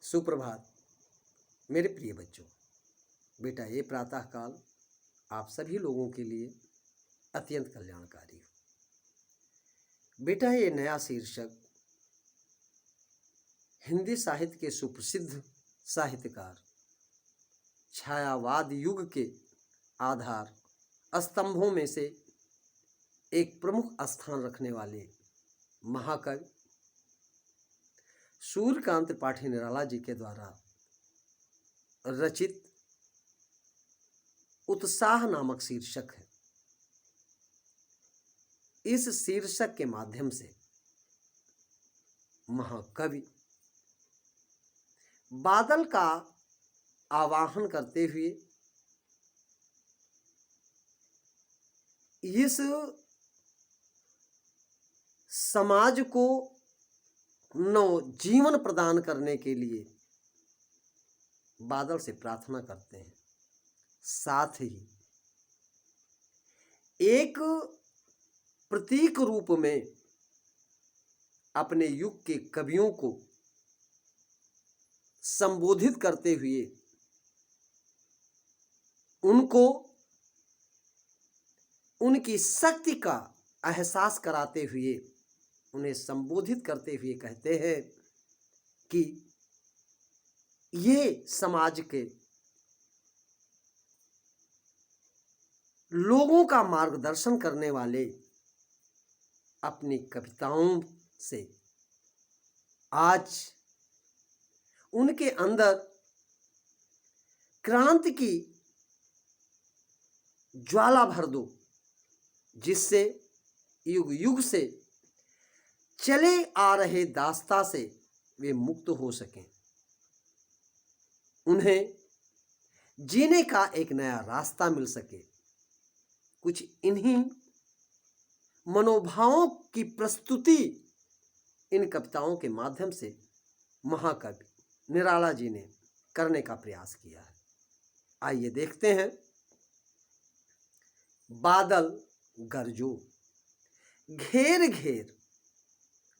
सुप्रभात मेरे प्रिय बच्चों। बेटा, ये प्रातः काल आप सभी लोगों के लिए अत्यंत कल्याणकारी हो। बेटा, ये नया शीर्षक हिंदी साहित्य के सुप्रसिद्ध साहित्यकार छायावाद युग के आधार स्तंभों में से एक प्रमुख स्थान रखने वाले महाकवि सूर्यकांत त्रिपाठी निराला जी के द्वारा रचित उत्साह नामक शीर्षक है। इस शीर्षक के माध्यम से महाकवि बादल का आवाहन करते हुए इस समाज को नव जीवन प्रदान करने के लिए बादल से प्रार्थना करते हैं। साथ ही एक प्रतीक रूप में अपने युग के कवियों को संबोधित करते हुए उनको उनकी शक्ति का एहसास कराते हुए उन्हें संबोधित करते हुए कहते हैं कि ये समाज के लोगों का मार्गदर्शन करने वाले अपनी कविताओं से आज उनके अंदर क्रांति की ज्वाला भर दो, जिससे युग युग से चले आ रहे दास्ता से वे मुक्त हो सकें, उन्हें जीने का एक नया रास्ता मिल सके। कुछ इन्हीं मनोभावों की प्रस्तुति इन कविताओं के माध्यम से महाकवि निराला जी ने करने का प्रयास किया है। आइए देखते हैं। बादल गरजो, घेर घेर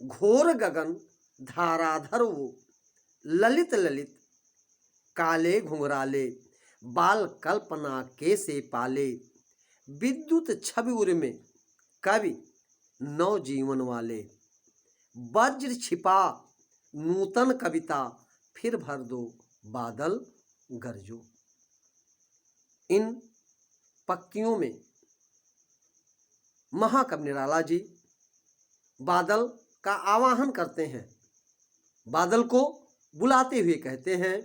घोर गगन धाराधर वो, ललित ललित काले घुंघराले, बाल कल्पना कैसे पाले, विद्युत छवि उर में कवि नव जीवन वाले, वज्र छिपा नूतन कविता, फिर भर दो बादल गरजो। इन पंक्तियों में महाकवि निराला जी बादल का आवाहन करते हैं, बादल को बुलाते हुए कहते हैं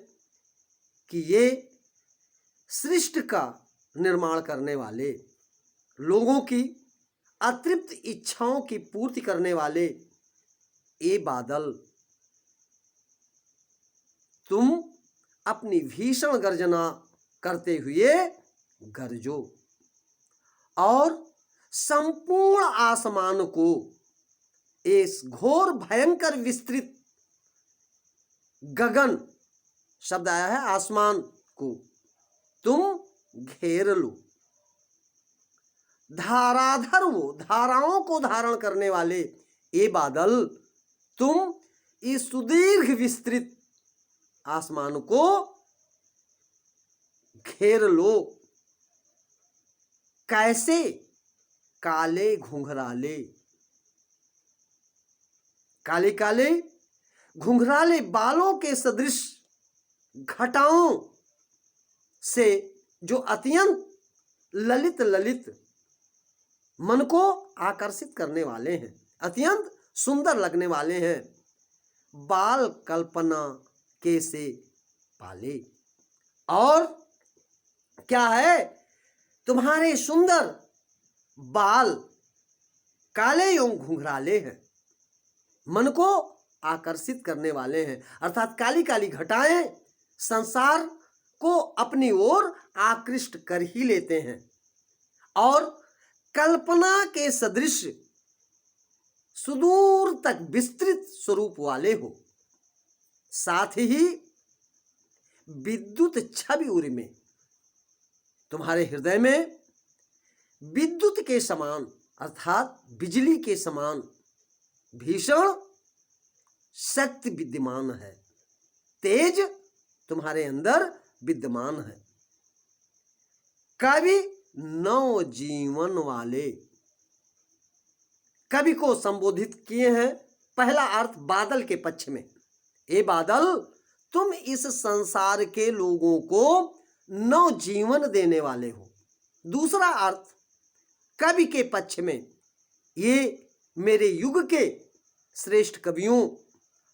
कि ये सृष्टि का निर्माण करने वाले, लोगों की अतृप्त इच्छाओं की पूर्ति करने वाले ये बादल, तुम अपनी भीषण गर्जना करते हुए गरजो और संपूर्ण आसमान को, इस घोर भयंकर विस्तृत गगन शब्द आया है आसमान को, तुम घेर लो। धाराधर वो, धाराओं को धारण करने वाले ये बादल, तुम इस सुदीर्घ विस्तृत आसमान को घेर लो। कैसे? काले घुंघराले, काले काले घुंघराले बालों के सदृश घटाओं से जो अत्यंत ललित ललित मन को आकर्षित करने वाले हैं, अत्यंत सुंदर लगने वाले हैं, बाल कल्पना कैसे पाले। और क्या है? तुम्हारे सुंदर बाल काले एवं घुंघराले हैं, मन को आकर्षित करने वाले हैं, अर्थात काली काली घटाएं संसार को अपनी ओर आकृष्ट कर ही लेते हैं और कल्पना के सदृश सुदूर तक विस्तृत स्वरूप वाले हो। साथ ही विद्युत छवि उर में, तुम्हारे हृदय में विद्युत के समान अर्थात बिजली के समान भीषण शक्ति विद्यमान है। तेज तुम्हारे अंदर विद्यमान है। कवि नवजीवन वाले कवि को संबोधित किए हैं। पहला अर्थ बादल के पक्ष में, ए बादल तुम इस संसार के लोगों को नवजीवन देने वाले हो। दूसरा अर्थ कवि के पक्ष में, ये मेरे युग के श्रेष्ठ कवियों,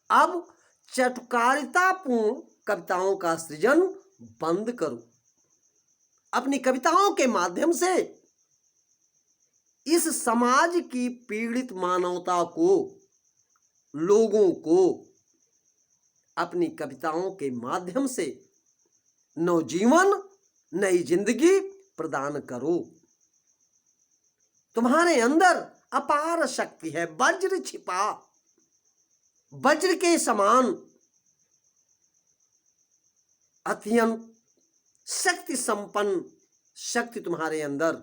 अब चटकारितापूर्ण कविताओं का सृजन बंद करो। अपनी कविताओं के माध्यम से इस समाज की पीड़ित मानवता को, लोगों को अपनी कविताओं के माध्यम से नवजीवन, नई जिंदगी प्रदान करो। तुम्हारे अंदर अपार शक्ति है, वज्र छिपा, वज्र के समान अत्यंत शक्ति संपन्न शक्ति तुम्हारे अंदर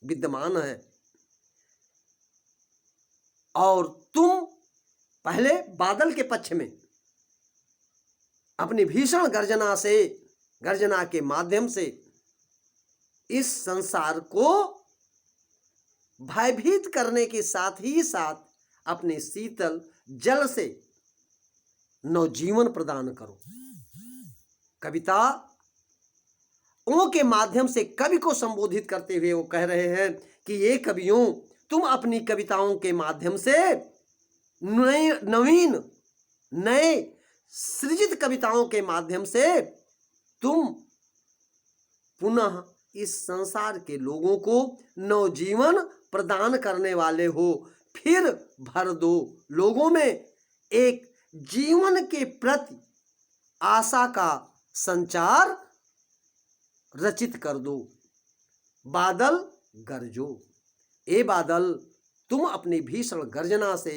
विद्यमान है। और तुम पहले बादल के पक्ष में अपनी भीषण गर्जना से, गर्जना के माध्यम से इस संसार को भयभीत करने के साथ ही साथ अपने शीतल जल से नवजीवन प्रदान करो। कविताओं के माध्यम से कवि को संबोधित करते हुए वो कह रहे हैं कि ये कवियों, तुम अपनी कविताओं के माध्यम से नवीन, नए सृजित कविताओं के माध्यम से तुम पुनः इस संसार के लोगों को नवजीवन प्रदान करने वाले हो। फिर भर दो लोगों में एक जीवन के प्रति आशा का संचार रचित कर दो। बादल गरजो, ए बादल तुम अपनी भीषण गर्जना से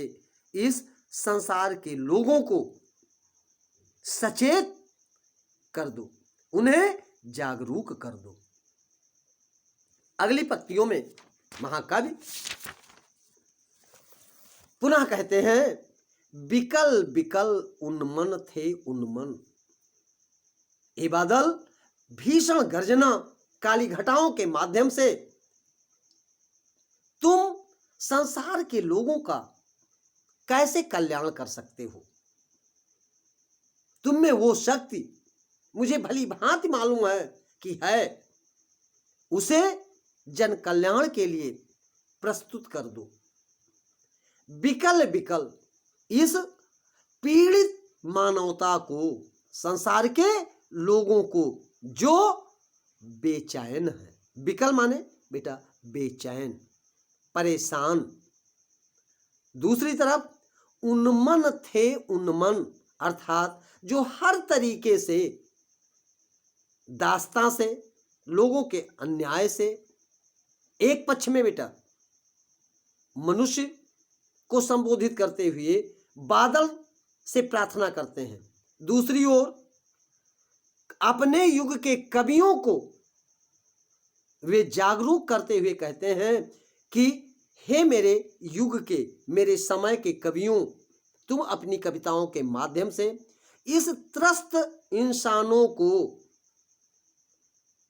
इस संसार के लोगों को सचेत कर दो, उन्हें जागरूक कर दो। अगली पंक्तियों में महाकवि पुनः कहते हैं, बिकल बिकल उन्मन थे उन्मन। ए बादल भीषण गर्जना काली घटाओं के माध्यम से तुम संसार के लोगों का कैसे कल्याण कर सकते हो। तुम में वो शक्ति मुझे भली भांति मालूम है कि है, उसे जन कल्याण के लिए प्रस्तुत कर दो। बिकल बिकल इस पीड़ित मानवता को, संसार के लोगों को जो बेचैन है, बिकल माने बेटा बेचैन, परेशान। दूसरी तरफ उन्मन थे उन्मन, अर्थात जो हर तरीके से दास्तां से, लोगों के अन्याय से, एक पक्ष में बेटा मनुष्य को संबोधित करते हुए बादल से प्रार्थना करते हैं, दूसरी ओर अपने युग के कवियों को वे जागरूक करते हुए कहते हैं कि हे मेरे युग के, मेरे समय के कवियों, तुम अपनी कविताओं के माध्यम से इस त्रस्त इंसानों को,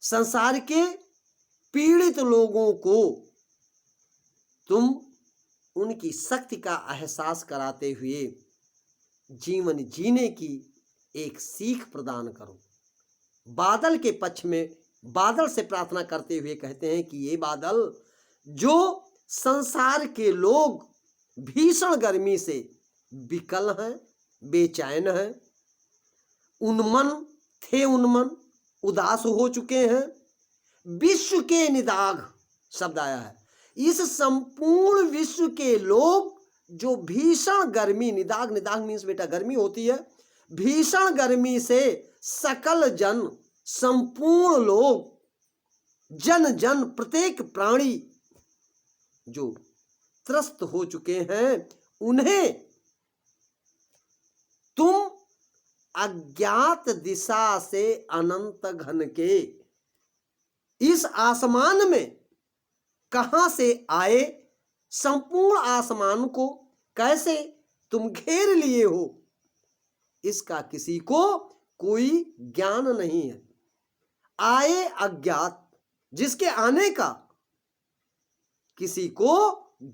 संसार के पीड़ित लोगों को तुम उनकी शक्ति का एहसास कराते हुए जीवन जीने की एक सीख प्रदान करो। बादल के पक्ष में बादल से प्रार्थना करते हुए कहते हैं कि ये बादल, जो संसार के लोग भीषण गर्मी से विकल हैं, बेचैन हैं, उन्मन थे उन्मन, उदास हो चुके हैं, विश्व के निदाघ शब्द आया है, इस संपूर्ण विश्व के लोग जो भीषण गर्मी, निदाघ, निदाघ मीन्स बेटा गर्मी होती है, भीषण गर्मी से सकल जन, संपूर्ण लोग, जन जन, प्रत्येक प्राणी जो त्रस्त हो चुके हैं, उन्हें तुम अज्ञात दिशा से अनंत घन के इस आसमान में कहां से आए, संपूर्ण आसमान को कैसे तुम घेर लिए हो, इसका किसी को कोई ज्ञान नहीं है। आए अज्ञात, जिसके आने का किसी को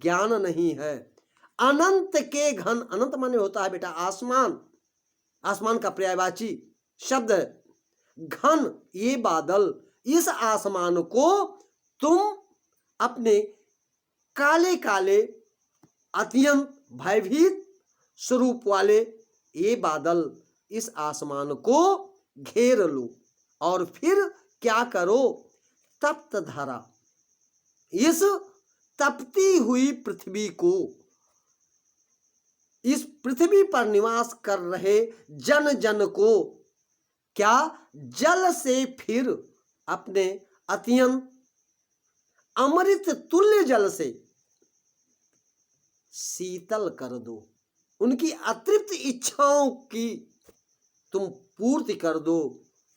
ज्ञान नहीं है। अनंत के घन, अनंत माने होता है बेटा आसमान, आसमान का पर्यायवाची शब्द है। घन ये बादल, इस आसमान को तुम अपने काले काले अत्यंत भयभीत स्वरूप वाले ये बादल, इस आसमान को घेर लो और फिर क्या करो, तप्त धारा, इस तपती हुई पृथ्वी को, इस पृथ्वी पर निवास कर रहे जन जन को क्या जल से फिर अपने अत्यंत अमृत तुल्य जल से शीतल कर दो। उनकी अतृप्त इच्छाओं की तुम पूर्ति कर दो।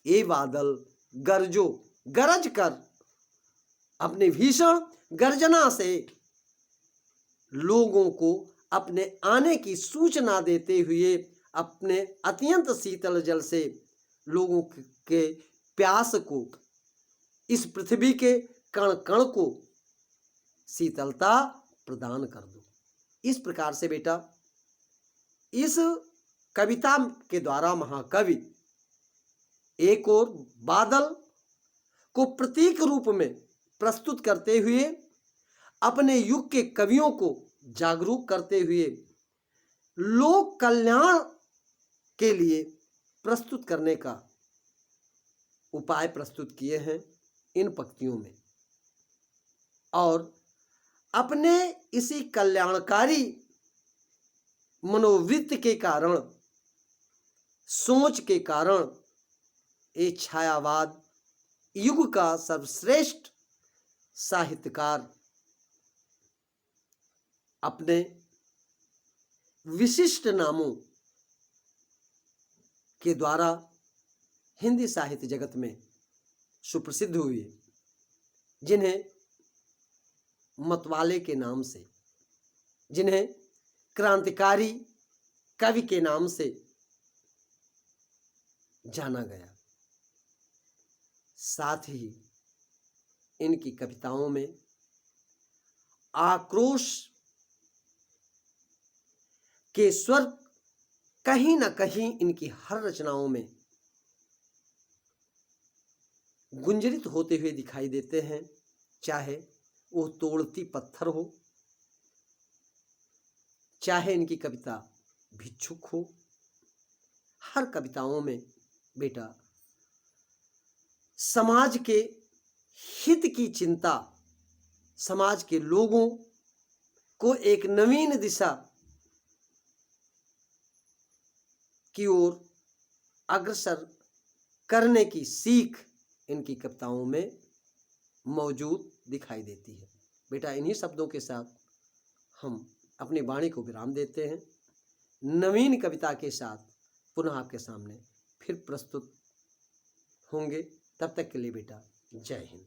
ये बादल गरजो, गरज कर अपने भीषण गर्जना से लोगों को अपने आने की सूचना देते हुए अपने अत्यंत शीतल जल से लोगों के प्यास को, इस पृथ्वी के कण कण को शीतलता प्रदान कर दो। इस प्रकार से बेटा इस कविता के द्वारा महाकवि एक और बादल को प्रतीक रूप में प्रस्तुत करते हुए अपने युग के कवियों को जागरूक करते हुए लोक कल्याण के लिए प्रस्तुत करने का उपाय प्रस्तुत किए हैं इन पंक्तियों में। और अपने इसी कल्याणकारी मनोवृत्ति के कारण, सोच के कारण ये छायावाद युग का सर्वश्रेष्ठ साहित्यकार अपने विशिष्ट नामों के द्वारा हिंदी साहित्य जगत में सुप्रसिद्ध हुए, जिन्हें मतवाले के नाम से, जिन्हें क्रांतिकारी कवि के नाम से जाना गया। साथ ही इनकी कविताओं में आक्रोश के स्वर कहीं ना कहीं इनकी हर रचनाओं में गुंजरित होते हुए दिखाई देते हैं, चाहे वो तोड़ती पत्थर हो, चाहे इनकी कविता भिक्षुक हो। हर कविताओं में बेटा समाज के हित की चिंता, समाज के लोगों को एक नवीन दिशा की ओर अग्रसर करने की सीख इनकी कविताओं में मौजूद दिखाई देती है। बेटा इन्हीं शब्दों के साथ हम अपनी वाणी को विराम देते हैं। नवीन कविता के साथ पुनः आपके सामने फिर प्रस्तुत होंगे। तब तक के लिए बेटा जय हिंद।